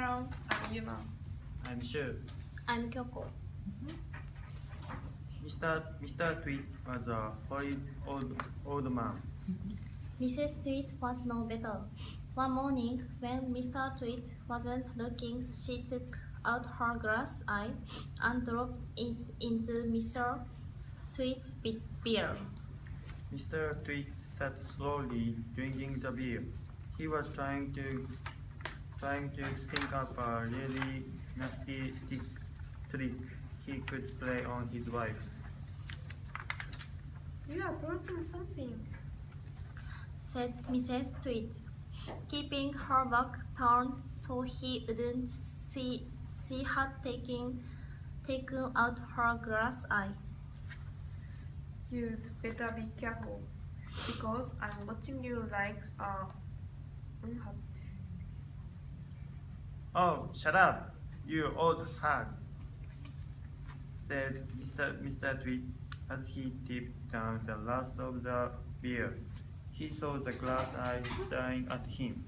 Hello, I'm Yuma. I'm sure. I'm Kyoko. Mr. Tweet was a horrid old man. Mrs. Tweet was no better. One morning, when Mr. Tweet wasn't looking, she took out her glass eye and dropped it into Mr. Tweet's beer. Mr. Tweet sat slowly drinking the beer. He was trying to think up a really nasty trick he could play on his wife. You are broken something, said Mrs. Tweet, keeping her back turned so he wouldn't see she had taken out her glass eye. You'd better be careful, because I'm watching you like a unhat. Oh, shut up, you old hag, said Mr. Tweet as he tipped down the last of the beer. He saw the glass eye staring at him.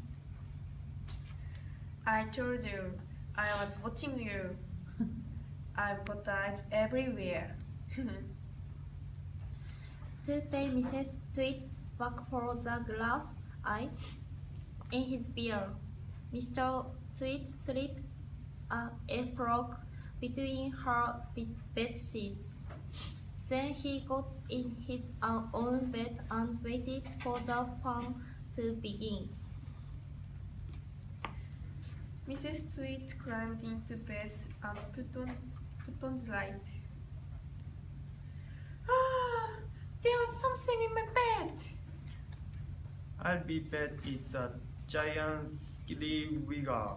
I told you, I was watching you. I've got eyes everywhere. To pay Mrs. Tweet back for the glass eye in his beer, Mr. Tweet slipped a frog between her bed sheets. Then he got in his own bed and waited for the fun to begin. Mrs. Tweet climbed into bed and put on the light. Ah, there was something in my bed. I'll be bet it's a giant skilly wigger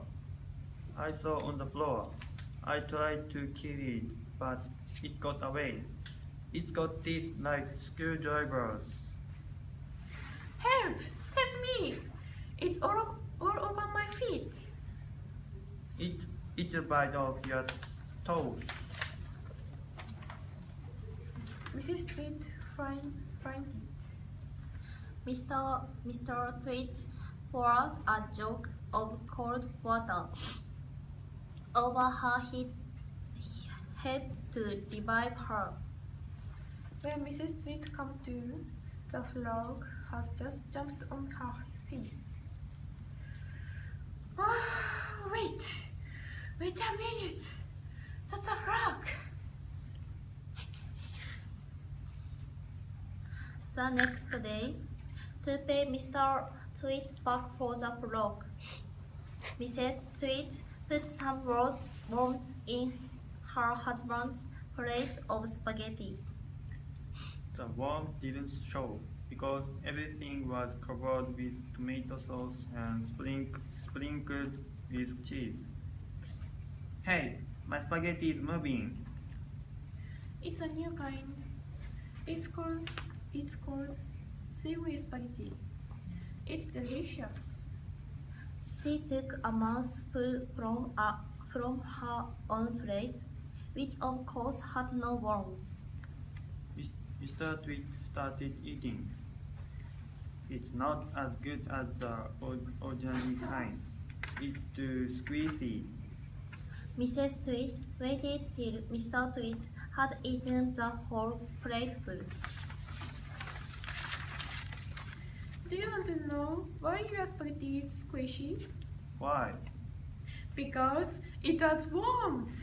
I saw on the floor. I tried to kill it, but it got away. It's got teeth like screwdrivers. Help! Save me! It's all over my feet. It'll bite off your toes. Mrs. Tweet find it. Mr. Tweet poured a jug of cold water over her head to revive her. When Mrs. Tweet came to, the frog had just jumped on her face. Oh, wait a minute! That's a frog! The next day, to pay Mr. Tweet back for the frog, Mrs. Tweet put some worms in her husband's plate of spaghetti. The worm didn't show because everything was covered with tomato sauce and sprinkled with cheese. Hey, my spaghetti is moving. It's a new kind. It's called seaweed spaghetti. It's delicious. She took a mouthful from her own plate, which of course had no worms. Mr. Tweet started eating. It's not as good as the ordinary kind. It's too squeezy. Mrs. Tweet waited till Mr. Tweet had eaten the whole plateful. Do you want to know why your spaghetti is squishy? Why? Because it has worms.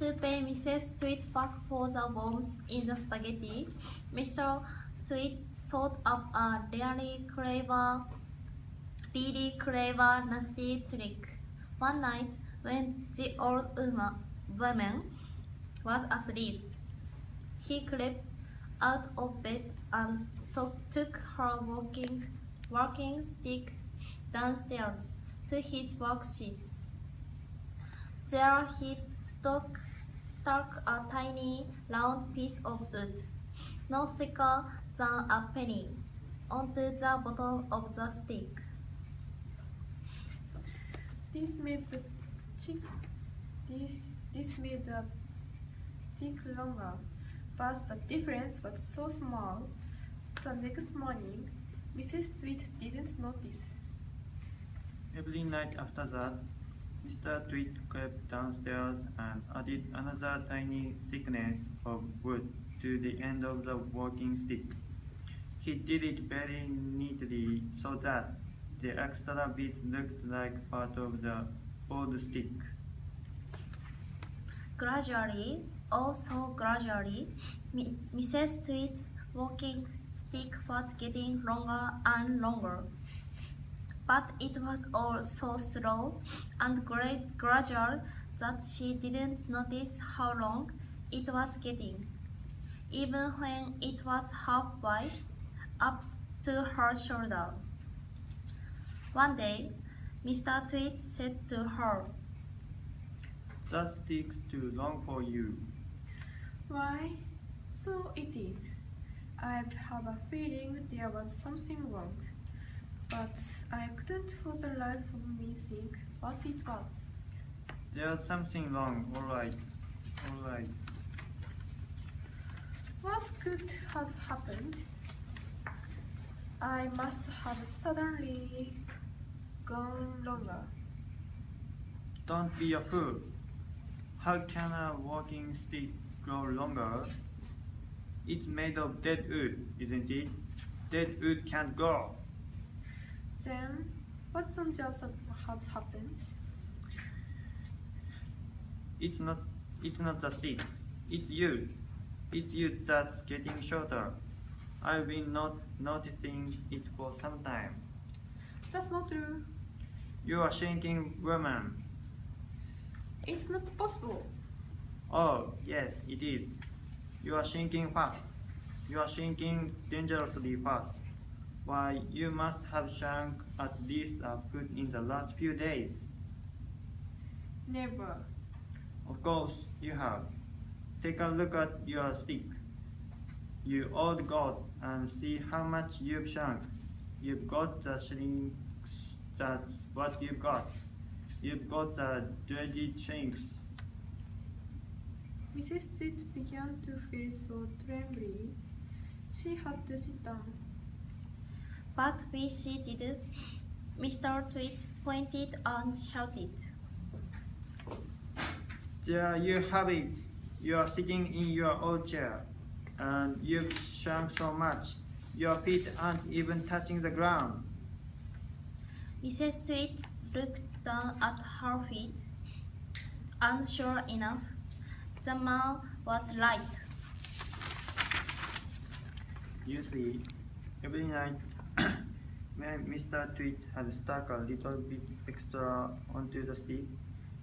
To pay Mrs. Tweet back for the worms in the spaghetti, Mr. Tweet thought up a really clever, nasty trick. One night, when the old woman was asleep, he crept out of bed and took her walking stick downstairs to his worksheet. There he stuck a tiny round piece of wood, no thicker than a penny, onto the bottom of the stick. This made the stick longer, but the difference was so small. The next morning, Mrs. Tweet didn't notice. Every night after that, Mr. Tweet crept downstairs and added another tiny thickness of wood to the end of the walking stick. He did it very neatly so that the extra bits looked like part of the old stick. Gradually, also gradually, Mrs. Tweet's walking stick was getting longer and longer. But it was all so slow and gradual that she didn't notice how long it was getting, even when it was halfway up to her shoulder. One day, Mr. Tweet said to her, That stick's too long for you. Why? So it is. I have a feeling there was something wrong, but I couldn't for the life of me think what it was. There's something wrong, alright. What could have happened? I must have suddenly gone longer. Don't be a fool. How can a walking stick grow longer? It's made of dead wood, isn't it? Dead wood can't grow. Then, what on the other has happened? It's not the stick. It's you. It's you that's getting shorter. I've been not noticing it for some time. That's not true. You are shrinking, woman. It's not possible. Oh, yes, it is. You are shrinking fast. You are shrinking dangerously fast. Why, you must have shrunk at least a foot in the last few days. Never. Of course, you have. Take a look at your stick, you old god, and see how much you've shrunk. You've got the shrinks, that's what you've got. You've got the dreaded shrinks. Mrs. Tweet began to feel so trembly. She had to sit down. but when she did, Mr. Tweet pointed and shouted, There you have it. You are sitting in your old chair, and you've shrunk so much. Your feet aren't even touching the ground. Mrs. Tweet looked down at her feet, and sure enough, the man was right. You see, every night when Mr. Tweet had stuck a little bit extra onto the stick,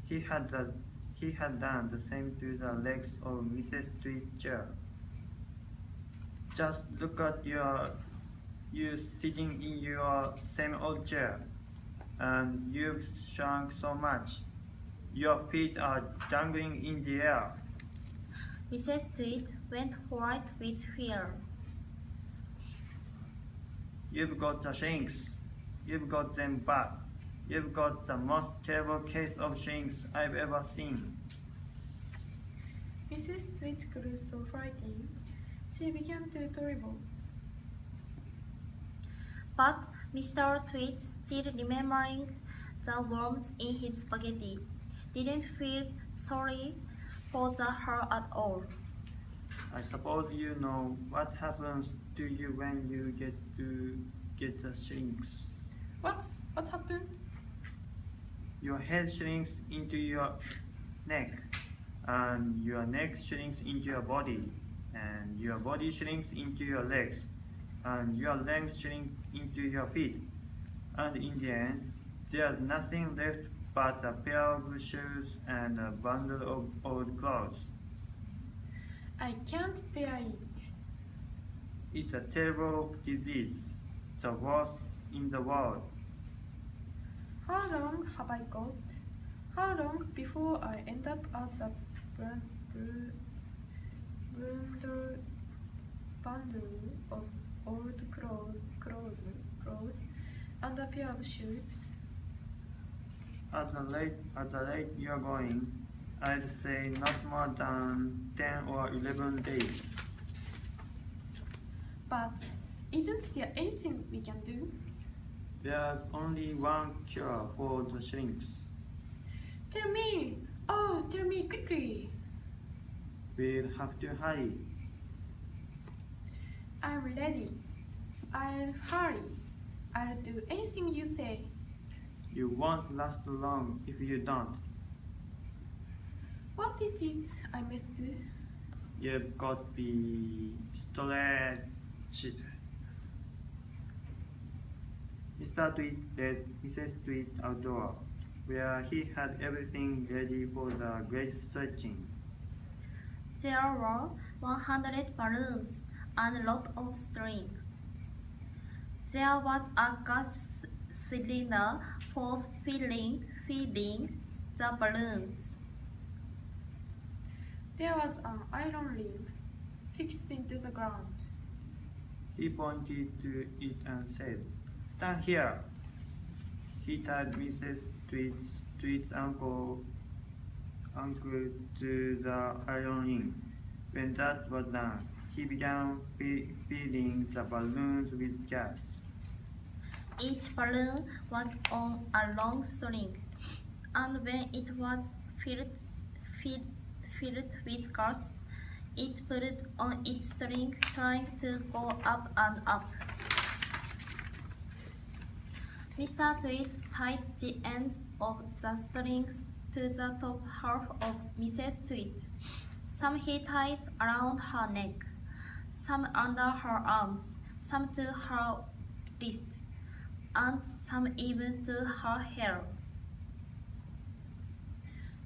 he had done the same to the legs of Mrs. Tweet's chair. Just look at you sitting in your same old chair, and you've shrunk so much. Your feet are dangling in the air. Mrs. Tweet went white with fear. You've got the shrinks. You've got them back. You've got the most terrible case of shrinks I've ever seen. Mrs. Tweet grew so frightened. She began to tremble. But Mr. Tweet, still remembering the worms in his spaghetti, didn't feel sorry for her at all. I suppose you know what happens to you when you get the shrinks. What happened? Your head shrinks into your neck, and your neck shrinks into your body, and your body shrinks into your legs, and your legs shrink into your feet, and in the end, there's nothing left but a pair of shoes and a bundle of old clothes. I can't bear it. It's a terrible disease, the worst in the world. How long have I got? How long before I end up as a bundle of old clothes and a pair of shoes? At the rate you're going, I'd say not more than 10 or 11 days. But isn't there anything we can do? There's only one cure for the shrinks. Tell me! Oh, tell me quickly! We'll have to hurry. I'm ready. I'll hurry. I'll do anything you say. You won't last long if you don't. What is it I must do? You've got to be stretched. Mr. Tweet led Mrs. Tweet outdoor, where he had everything ready for the great stretching. There were 100 balloons and a lot of string. There was a gas cylinder for filling the balloons. There was an iron ring fixed into the ground. He pointed to it and said, "Stand here." He tied Mrs. Tweet's ankle to the iron ring. When that was done, he began filling the balloons with gas. Each balloon was on a long string, and when it was filled with gas, it pulled on its string, trying to go up and up. Mr. Tweet tied the ends of the strings to the top half of Mrs. Tweet. Some he tied around her neck, some under her arms, some to her wrist, and some even to her hair.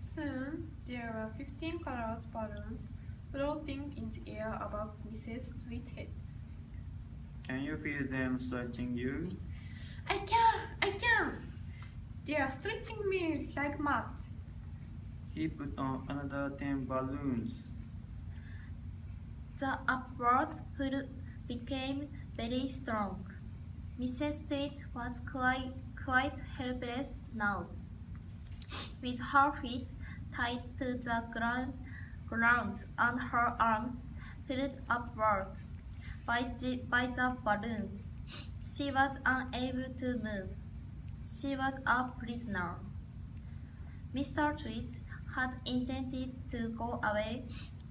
Soon, there were 15 colored balloons floating in the air above Mrs. Tweet's head. Can you feel them stretching you? I can! They are stretching me like mad. He put on another 10 balloons. The upward pull became very strong. Mrs. Tweet was quite helpless now. With her feet tied to the ground and her arms pulled upward by the balloons, she was unable to move. She was a prisoner. Mr. Tweet had intended to go away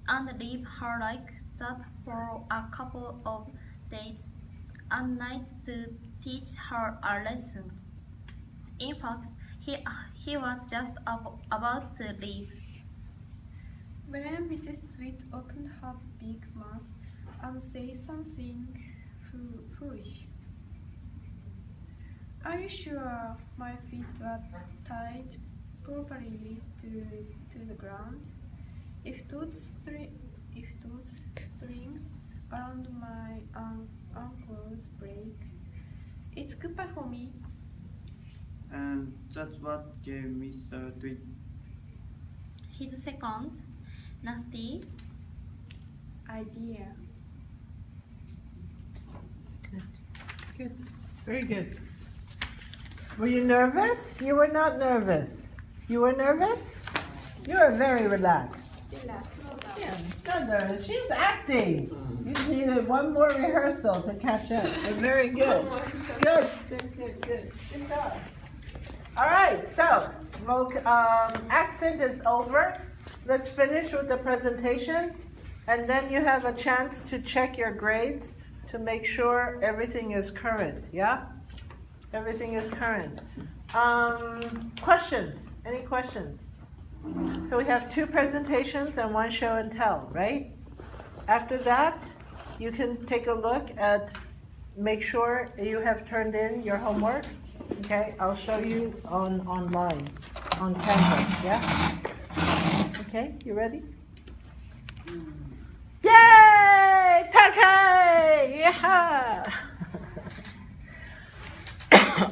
and leave her like that for a couple of days and nights to teach her a lesson. In fact, he was just about to leave. When Mrs. Tweet opened her big mouth and said something foolish. Are you sure my feet were tied properly to the ground? If those strings around my ankles break, it's goodbye for me. And that's what gave Mr. Tweet His second nasty idea. Good. Very good. Were you nervous? You were not nervous. You were nervous? You were very relaxed. Yeah, not nervous. She's acting. You just needed one more rehearsal to catch up. But very good. Good. Good job. All right, so accent is over. Let's finish with the presentations, and then you have a chance to check your grades to make sure everything is current, yeah? Everything is current. Questions? Any questions? So we have 2 presentations and 1 show and tell, right? After that, you can take a look at, make sure you have turned in your homework. Okay, I'll show you online, on Canvas, yeah? Okay, you ready? Yay! Takai! Yeah!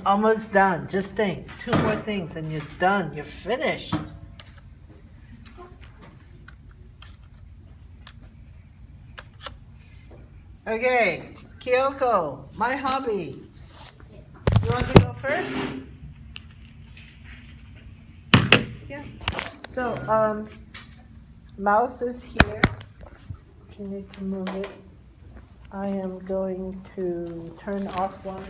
Almost done. Just think, 2 more things and you're done. You're finished. Okay, Kyoko, my hobby. You want to go first? Yeah. So, mouse is here. You need to move it. I am going to turn off one